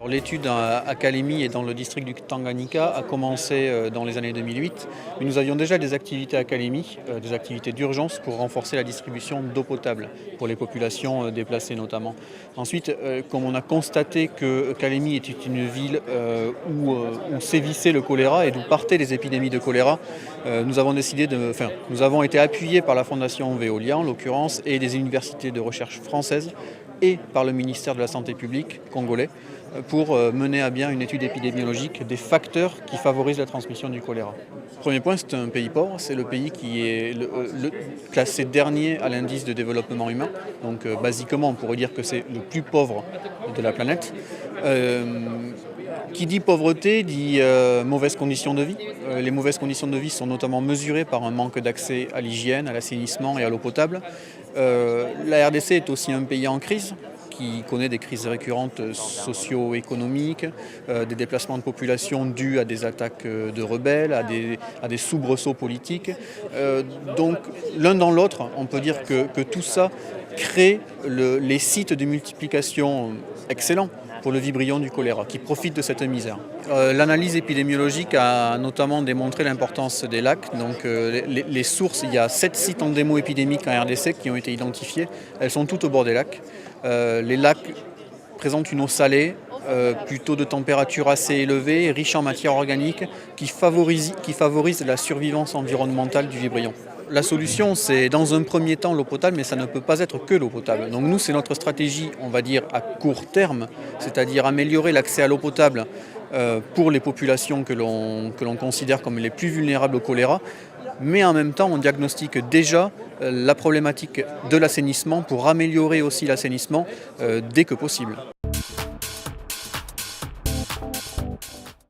L'étude à Kalemi et dans le district du Tanganyika a commencé dans les années 2008, mais nous avions déjà des activités à Kalemi, des activités d'urgence pour renforcer la distribution d'eau potable pour les populations déplacées notamment. Ensuite, comme on a constaté que Kalemi était une ville où sévissait le choléra et d'où partaient les épidémies de choléra, nous avons été appuyés par la Fondation Veolia en l'occurrence et des universités de recherche françaises et par le ministère de la Santé publique congolais pour mener à bien une étude épidémiologique des facteurs qui favorisent la transmission du choléra. Premier point, c'est un pays pauvre, c'est le pays qui est classé dernier à l'indice de développement humain. Donc basiquement, on pourrait dire que c'est le plus pauvre de la planète. Qui dit pauvreté dit mauvaises conditions de vie. Les mauvaises conditions de vie sont notamment mesurées par un manque d'accès à l'hygiène, à l'assainissement et à l'eau potable. La RDC est aussi un pays en crise, qui connaît des crises récurrentes socio-économiques, des déplacements de population dus à des attaques de rebelles, à des soubresauts politiques. Donc l'un dans l'autre, on peut dire que tout ça crée les sites de multiplication excellents pour le vibrion du choléra, qui profite de cette misère. L'analyse épidémiologique a notamment démontré l'importance des lacs. Donc les sources, il y a 7 sites endémo-épidémiques en RDC qui ont été identifiés. Elles sont toutes au bord des lacs. Les lacs présentent une eau salée, plutôt de température assez élevée, riche en matière organique, qui favorise la survivance environnementale du vibrion. La solution, c'est dans un premier temps l'eau potable, mais ça ne peut pas être que l'eau potable. Donc nous, c'est notre stratégie, on va dire, à court terme, c'est-à-dire améliorer l'accès à l'eau potable pour les populations que l'on considère comme les plus vulnérables au choléra. Mais en même temps, on diagnostique déjà la problématique de l'assainissement pour améliorer aussi l'assainissement dès que possible.